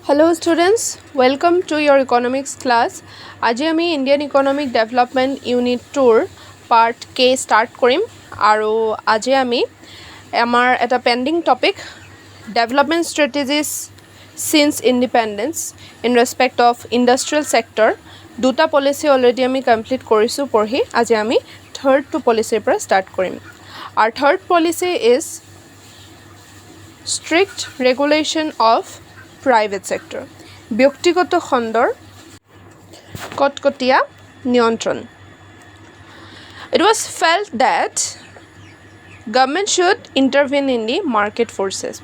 Hello students, welcome to your economics class. আজি আমি Indian economic development unit 2ৰ part K start কৰিম আৰু আজি আমি আমাৰ এটা pending topic development strategies since independence in respect of industrial sector দুটা পলিচি অলৰেডি আমি কমপ্লিট কৰিছোঁ পঢ়ি আজি আমি থাৰ্ডটো পলিচিৰ পৰা ষ্টাৰ্ট কৰিম আৰু third policy is strict regulation of private sector ব্যক্তিগত খণ্ডৰ কটকটীয়া নিয়ন্ত্ৰণ It was felt that government should intervene in the market forces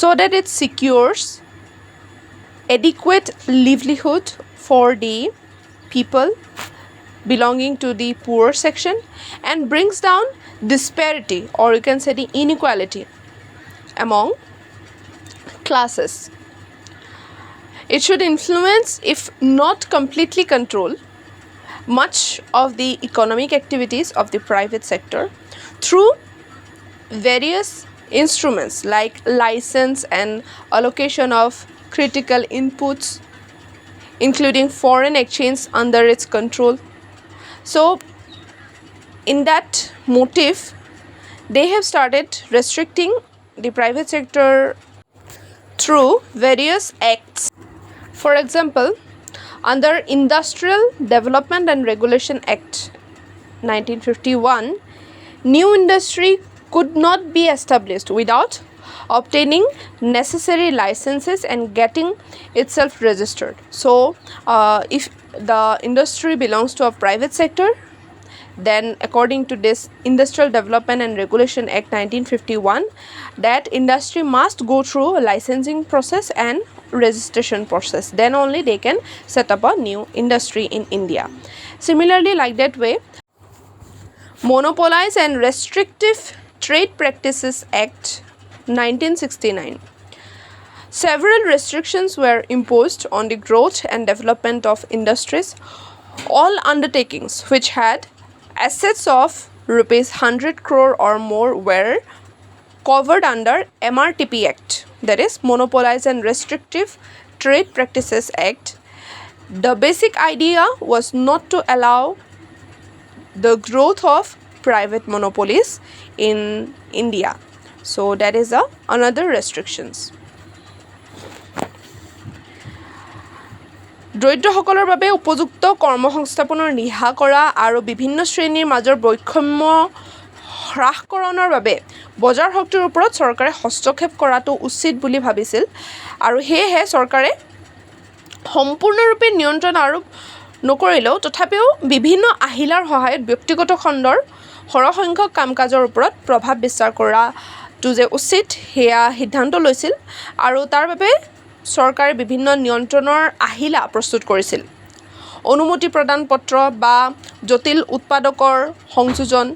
so that it secures adequate livelihood for the people belonging to the poor section and brings down disparity or you can say the inequality among classes. It should influence, if not completely control, much of the economic activities of the private sector through various instruments like license and allocation of critical inputs, including foreign exchange under its control. So, in that motive, they have started restricting the private sector through various acts. For example, under Industrial Development and Regulation Act 1951, new industry could not be established without obtaining necessary licenses and getting itself registered. So, if the industry belongs to a private sector, then according to this Industrial Development and Regulation Act 1951, that industry must go through a licensing process and registration process. Then only they can set up a new industry in India. Similarly, like that way, Monopolize and Restrictive Trade Practices Act 1969. Several restrictions were imposed on the growth and development of industries. All undertakings which had assets of rupees 100 crore or more were covered under MRTP Act, that is Monopolize and Restrictive Trade Practices Act. The basic idea was not to allow the growth of private monopolies in India. So that is another restrictions. দৰিদ্ৰসকলৰ বাবে উপযুক্ত কৰ্মসংস্থাপনৰ নিহা কৰা আৰু বিভিন্ন শ্ৰেণীৰ মাজৰ বৈষম্য হ্ৰাসকৰণৰ বাবে বজাৰ শক্তিৰ ওপৰত চৰকাৰে হস্তক্ষেপ কৰাটো উচিত বুলি ভাবিছিল আৰু সেয়েহে চৰকাৰে সম্পূৰ্ণৰূপে নিয়ন্ত্ৰণ আৰোপ নকৰিলেও তথাপিও বিভিন্ন আহিলাৰ সহায়ত ব্যক্তিগত খণ্ডৰ সৰহসংখ্যক কাম-কাজৰ ওপৰত প্ৰভাৱ বিস্তাৰ কৰাটো যে উচিত সেয়া সিদ্ধান্ত লৈছিল আৰু তাৰ বাবে চৰকাৰে বিভিন্ন নিয়ন্ত্ৰণৰ আহিলা প্ৰস্তুত কৰিছিল অনুমতি প্ৰদান পত্ৰ বা জটিল উৎপাদকৰ সংযোজন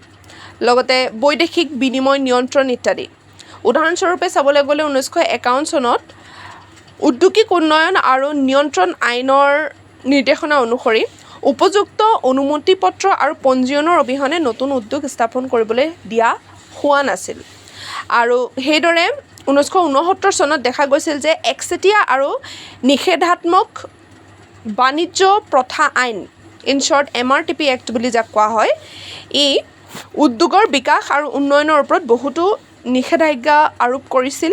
লগতে বৈদেশিক বিনিময় নিয়ন্ত্ৰণ ইত্যাদি উদাহৰণস্বৰূপে চাবলৈ গ'লে 1951 চনত উদ্যোগিক উন্নয়ন আৰু নিয়ন্ত্ৰণ আইনৰ নিৰ্দেশনা অনুসৰি উপযুক্ত অনুমতি পত্ৰ আৰু পঞ্জীয়নৰ অবিহনে নতুন উদ্যোগ স্থাপন কৰিবলৈ দিয়া হোৱা নাছিল আৰু সেইদৰে 1969 চনত দেখা গৈছিল যে একচেটিয়া আৰু নিষেধাত্মক বাণিজ্য প্ৰথা আইন ইন শৰ্ট MRTP Act বুলি যাক কোৱা হয় ই উদ্যোগৰ বিকাশ আৰু উন্নয়নৰ ওপৰত বহুতো নিষেধাজ্ঞা আৰোপ কৰিছিল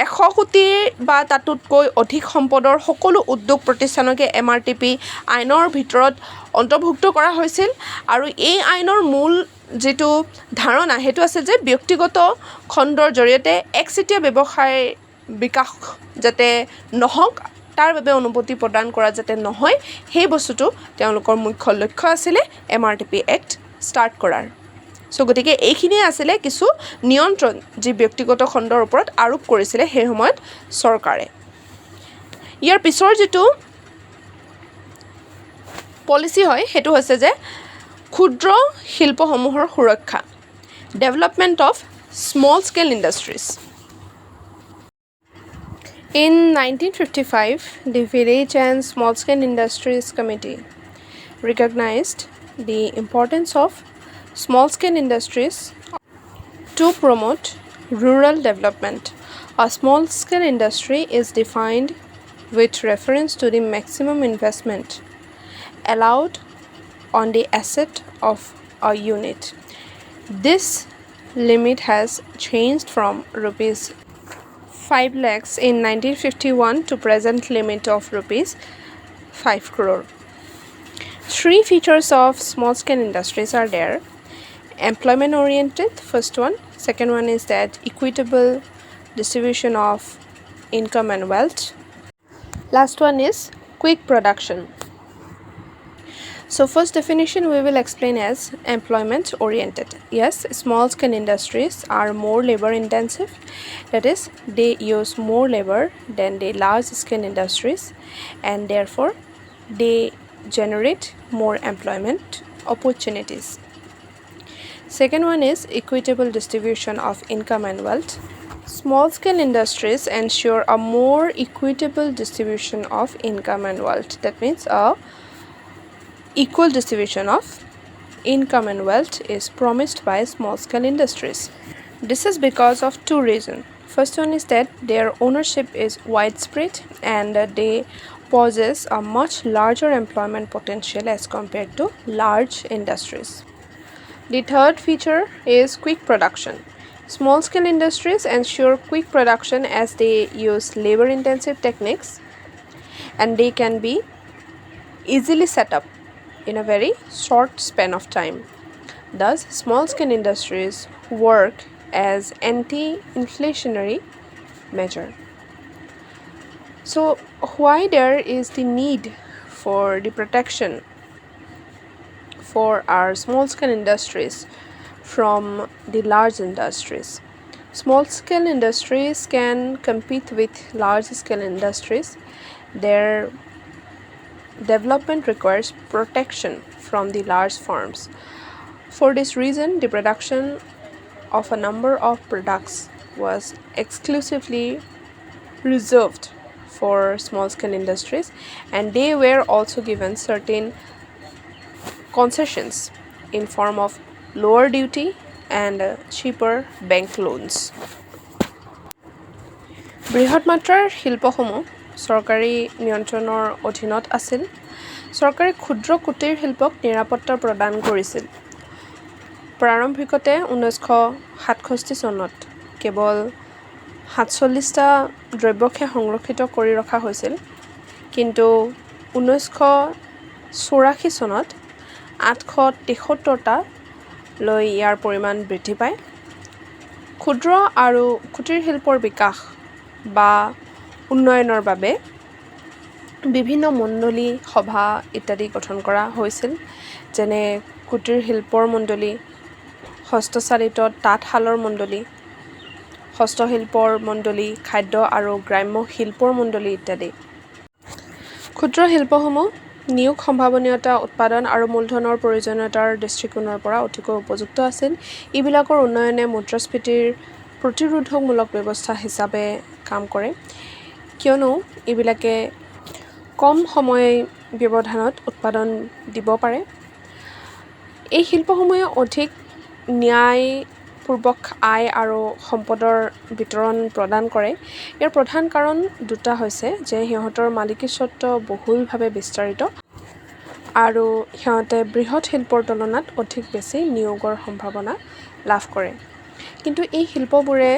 100 কোটি বা তাতোতকৈ অধিক সম্পদৰ সকলো উদ্যোগ প্ৰতিষ্ঠানকে MRTP আইনৰ ভিতৰত অন্তৰ্ভুক্ত কৰা হৈছিল আৰু এই আইনৰ মূল যেটো ধাৰণা হেতু আছে যে ব্যক্তিগত খণ্ডৰ জৰিয়তে একচেটিয়া ব্যৱসায় বিকাশ যাতে নহওক তাৰ বাবে অনুমতি প্ৰদান কৰা যাতে নহয় সেই বস্তুটো তেওঁলোকৰ মুখ্য লক্ষ্য আছিল MRTP Act ষ্টাৰ্ট কৰাৰ সো গতিকে এইখিনি আছিল কিছু নিয়ন্ত্ৰণ যি ব্যক্তিগত খণ্ডৰ ওপৰত আৰোপ কৰিছিল সেই সময়ত চৰকাৰে ইয়াৰ পিছৰ যেটো পলিচি হয় হেতু হৈছে যে ক্ষুদ্ৰ শিল্পসমূহৰ সুৰক্ষা development of small scale industries In 1955, the Village and Small Scale Industries Committee recognized the importance of small scale industries to promote rural development. A small-scale industry is defined with reference to the maximum investment allowed on the asset of a unit. This limit has changed from rupees 5 lakhs in 1951 to present limit of rupees 5 crore. Three features of small scale industries are there. Employment oriented, first one. Second one is that equitable distribution of income and wealth. Last one is quick production. So first definition we will explain as employment oriented. Yes, small scale industries are more labor intensive. That is, they use more labor than the large scale industries, and therefore they generate more employment opportunities. Second one is equitable distribution of income and wealth. Small scale industries ensure a more equitable distribution of income and wealth. That means a equal distribution of income and wealth is promised by small scale industries. This is because of two reasons. First one is that their ownership is widespread and they possess a much larger employment potential as compared to large industries. The third feature is quick production. Small scale industries ensure quick production as they use labor intensive techniques and they can be easily set up in a very short span of time. Thus, small scale industries work as anti-inflationary measure. So, why there is the need for the protection for our small scale industries from the large industries? Small scale industries can compete with large scale industries. Their development requires protection from the large firms. For this reason, the production of a number of products was exclusively reserved for small scale industries, and they were also given certain concessions in form of lower duty and cheaper bank loans. বৃহৎ মাত্ৰাৰ শিল্পসমূহ চৰকাৰী নিয়ন্ত্ৰণৰ অধীনত আছিল। চৰকাৰে ক্ষুদ্ৰ কুটিৰ শিল্পক নিৰাপত্তা প্ৰদান কৰিছিল। প্ৰাৰম্ভিকতে 1967 চনত কেৱল 47টা দ্ৰব্যকে সংৰক্ষিত কৰি ৰখা হৈছিল, কিন্তু 1984 চনত 873টা লৈ ইয়াৰ পৰিমাণ বৃদ্ধি পায়। ক্ষুদ্ৰ আৰু কুটিৰ শিল্পৰ বিকাশ বা উন্নয়নৰ বাবে বিভিন্ন মণ্ডলী সভা ইত্যাদি গঠন কৰা হৈছিল, যেনে কুটিৰ শিল্পৰ মণ্ডলী, হস্তচালিত তাঁতশালৰ মণ্ডলী, হস্তশিল্পৰ মণ্ডলী, খাদ্য আৰু গ্ৰাম্য শিল্পৰ মণ্ডলী ইত্যাদি। ক্ষুদ্ৰ শিল্পসমূহ নিয়োগ সম্ভাৱনীয়তা, উৎপাদন আৰু মূলধনৰ প্ৰয়োজনীয়তাৰ দৃষ্টিকোণৰ পৰা অতিকৈ উপযুক্ত আছিল। এইবিলাকৰ উন্নয়নে মুদ্ৰাস্ফীতিৰ প্ৰতিৰোধকমূলক ব্যৱস্থা হিচাপে কাম কৰে, কিয়নো এইবিলাকে কম সময় ব্যৱধানত উৎপাদন দিব পাৰে। এই শিল্পসমূহে অধিক ন্যায়পূৰ্বক আয় আৰু সম্পদৰ বিতৰণ প্ৰদান কৰে। ইয়াৰ প্ৰধান কাৰণ দুটা হৈছে যে সিহঁতৰ মালিকীস্বত্ব বহুলভাৱে বিস্তাৰিত আৰু সিহঁতে বৃহৎ শিল্পৰ তুলনাত অধিক বেছি নিয়োগৰ সম্ভাৱনা লাভ কৰে। কিন্তু এই শিল্পবোৰে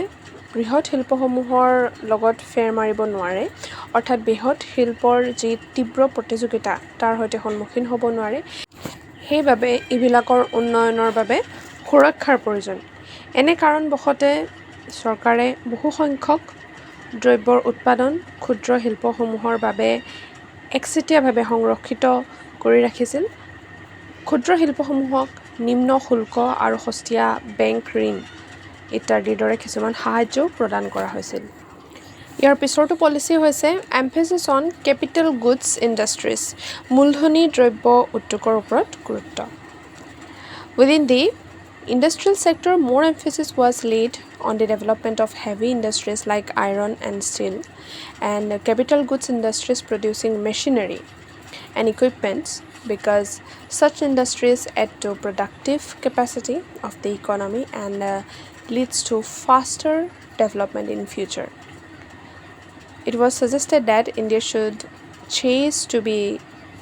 বৃহৎ শিল্পসমূহৰ লগত ফেৰ মাৰিব নোৱাৰে, অৰ্থাৎ বৃহৎ শিল্পৰ যি তীব্ৰ প্ৰতিযোগিতা তাৰ সৈতে সন্মুখীন হ'ব নোৱাৰে। সেইবাবে এইবিলাকৰ উন্নয়নৰ বাবে সুৰক্ষাৰ প্ৰয়োজন। এনে কাৰণবশতে চৰকাৰে বহুসংখ্যক দ্ৰব্যৰ উৎপাদন ক্ষুদ্ৰ শিল্পসমূহৰ বাবে একচেটিয়াভাৱে সংৰক্ষিত কৰি ৰাখিছিল। ক্ষুদ্ৰ শিল্পসমূহক নিম্ন শুল্ক আৰু সস্তীয়া বেংক ঋণ ইত্যাদিৰ দৰে কিছুমান সাহায্যও প্ৰদান কৰা হৈছিল। ইয়াৰ পিছৰটো পলিচি হৈছে এম্ফেচিছ অন কেপিটেল গুডছ ইণ্ডাষ্ট্ৰিজ, মূলধনী দ্ৰব্য উদ্যোগৰ ওপৰত গুৰুত্ব। Within the industrial sector, more emphasis was laid on the development of heavy industries like iron and steel, and capital goods industries producing machinery and equipments, because such industries add to productive capacity of the economy and leads to faster development in future. it was suggested that India should chase to be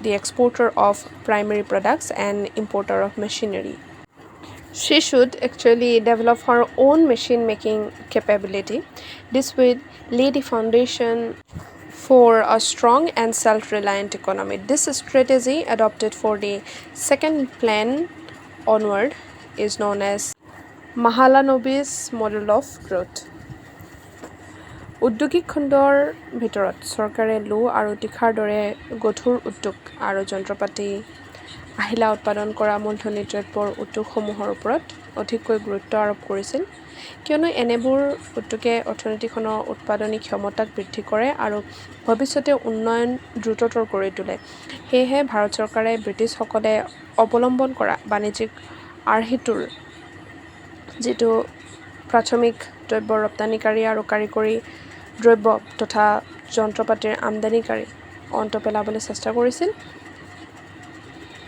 the exporter of primary products and importer of machinery. She should actually develop her own machine making capability. This will lay the foundation for a strong and self-reliant economy. This strategy adopted for the second plan onward is known as Mahalanobis model of growth. উদ্যোগিক খণ্ডৰ ভিতৰত চৰকাৰে লো আৰু তীখাৰ দৰে গধুৰ উদ্যোগ আৰু যন্ত্ৰপাতি আহিলা উৎপাদন কৰা মূলধনী দ্ৰব্যৰ উদ্যোগসমূহৰ ওপৰত অধিককৈ গুৰুত্ব আৰোপ কৰিছিল, কিয়নো এনেবোৰ উদ্যোগে অৰ্থনীতিখনৰ উৎপাদনী ক্ষমতাক বৃদ্ধি কৰে আৰু ভৱিষ্যতে উন্নয়ন দ্ৰুততৰ কৰি তোলে। সেয়েহে ভাৰত চৰকাৰে ব্ৰিটিছসকলে অৱলম্বন কৰা বাণিজ্যিক আৰ্হিটোৰ যিটো প্ৰাথমিক দ্ৰব্য ৰপ্তানিকাৰী আৰু কাৰিকৰী দ্ৰব্য তথা যন্ত্ৰপাতিৰ আমদানিকাৰী অন্ত পেলাবলৈ চেষ্টা কৰিছিল।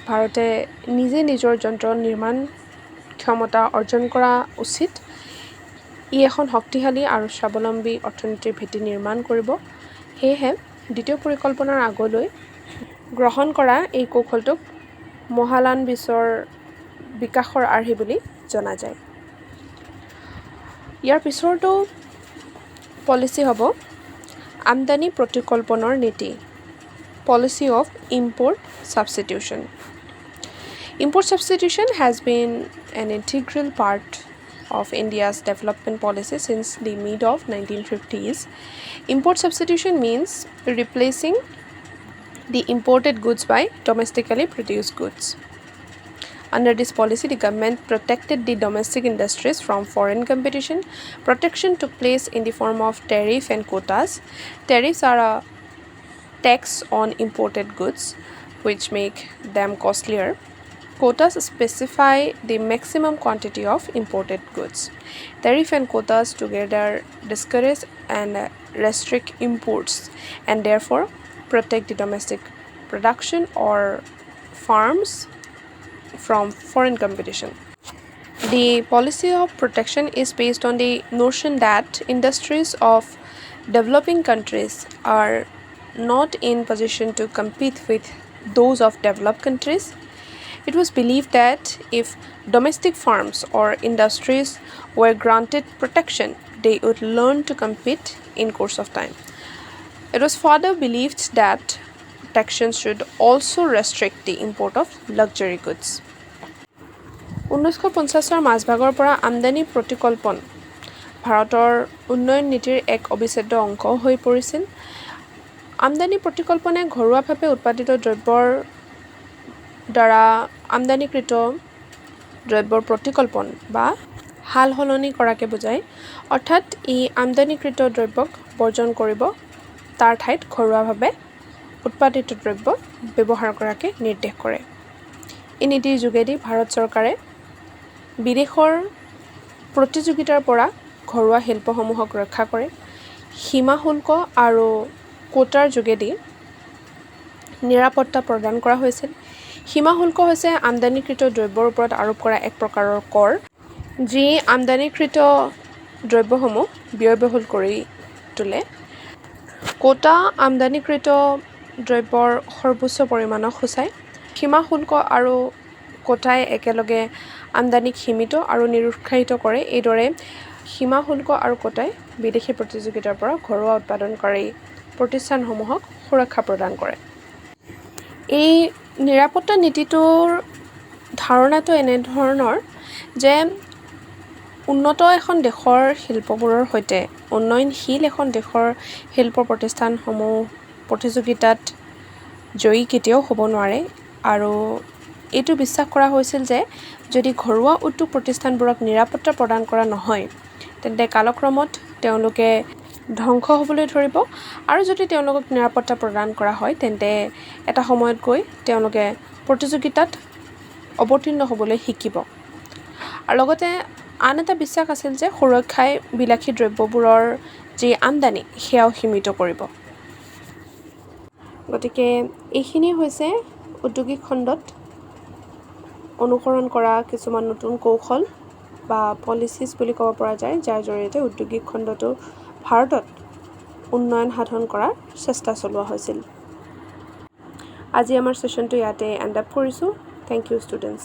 ভাৰতে নিজে নিজৰ যন্ত্ৰ নিৰ্মাণ ক্ষমতা অৰ্জন কৰা উচিত। ই এখন শক্তিশালী আৰু স্বাৱলম্বী অৰ্থনীতিৰ ভেটি নিৰ্মাণ কৰিব। সেয়েহে দ্বিতীয় পৰিকল্পনাৰ আগলৈ গ্ৰহণ কৰা এই কৌশলটোক মহালানবিছৰ বিকাশৰ আৰ্হি বুলি জনা যায়। ইয়াৰ পিছৰটো পলিচি হ'ব আমদানি প্ৰতিকল্পনৰ নীতি, Policy of Import Substitution. Import substitution has been an integral part of India's development policy since the mid of 1950s. Import substitution means replacing the imported goods by domestically produced goods. Under this policy, the government protected the domestic industries from foreign competition. Protection took place in the form of tariff and quotas. Tariffs are a tax on imported goods, which make them costlier. Quotas specify the maximum quantity of imported goods. Tariff and quotas together discourage and restrict imports and therefore protect the domestic production or farms from foreign competition. The policy of protection is based on the notion that industries of developing countries are not in position to compete with those of developed countries. It was believed that if domestic firms or industries were granted protection, they would learn to compete in course of time. It was further believed that protection should also restrict the import of luxury goods. 1950ৰ মাজভাগৰ পৰা আমদানি প্ৰতিকল্পন ভাৰতৰ উন্নয়ন নীতিৰ এক অবিচ্ছেদ্য অংশ হৈ পৰিছিল। আমদানি প্ৰতিকল্পনে ঘৰুৱাভাৱে উৎপাদিত দ্ৰব্যৰ দ্বাৰা আমদানিকৃত দ্ৰব্যৰ প্ৰতিকল্পন বা সাল সলনি কৰাকে বুজায়। অৰ্থাৎ ই আমদানিকৃত দ্ৰব্যক বৰ্জন কৰিব, তাৰ ঠাইত ঘৰুৱাভাৱে উৎপাদিত দ্ৰব্য ব্যৱহাৰ কৰাকে নিৰ্দেশ কৰে। এই নীতিৰ যোগেদি ভাৰত চৰকাৰে বিদেশৰ প্ৰতিযোগিতাৰ পৰা ঘৰুৱা শিল্পসমূহক ৰক্ষা কৰে। সীমা শুল্ক আৰু কোটাৰ যোগেদি নিৰাপত্তা প্ৰদান কৰা হৈছিল। সীমা শুল্ক হৈছে আমদানিকৃত দ্ৰব্যৰ ওপৰত আৰোপ কৰা এক প্ৰকাৰৰ কৰ, যি আমদানিকৃত দ্ৰব্যসমূহ ব্যয়বহুল কৰি তোলে। কোটা আমদানিকৃত দ্ৰব্যৰ সৰ্বোচ্চ পৰিমাণক সূচায়। সীমা শুল্ক আৰু কোটাই একেলগে আমদানিক সীমিত আৰু নিৰুৎসাহিত কৰে। এইদৰে সীমা শুল্ক আৰু কোটাই বিদেশী প্ৰতিযোগিতাৰ পৰা ঘৰুৱা উৎপাদনকাৰী প্ৰতিষ্ঠানসমূহক সুৰক্ষা প্ৰদান কৰে। এই নিৰাপত্তা নীতিটোৰ ধাৰণাটো এনেধৰণৰ যে উন্নত এখন দেশৰ শিল্পবোৰৰ সৈতে উন্নয়নশীল এখন দেশৰ শিল্প প্ৰতিষ্ঠানসমূহ প্ৰতিযোগিতাত জয়ী কেতিয়াও হ'ব নোৱাৰে আৰু এইটো বিশ্বাস কৰা হৈছিল যে যদি ঘৰুৱা উদ্যোগ প্ৰতিষ্ঠানবোৰক নিৰাপত্তা প্ৰদান কৰা নহয়, তেন্তে কালক্ৰমত তেওঁলোকে ধ্বংস হ'বলৈ ধৰিব আৰু যদি তেওঁলোকক নিৰাপত্তা প্ৰদান কৰা হয়, তেন্তে এটা সময়ত গৈ তেওঁলোকে প্ৰতিযোগিতাত অৱতীৰ্ণ হ'বলৈ শিকিব। আৰু লগতে আন এটা বিশ্বাস আছিল যে সুৰক্ষাই বিলাসী দ্ৰব্যবোৰৰ যি আমদানি সেয়াও সীমিত কৰিব। গতিকে এইখিনি হৈছে উদ্যোগিক খণ্ডত অনুসৰণ কৰা কিছুমান নতুন কৌশল বা পলিচিছ বুলি ক'ব পৰা যায়, যাৰ জৰিয়তে উদ্যোগিক খণ্ডটো ভাৰতত উন্নয়ন সাধন কৰাৰ চেষ্টা চলোৱা হৈছিল। আজি আমাৰ ছেশ্যনটো ইয়াতে এণ্ড আপ কৰিছোঁ। Thank you students.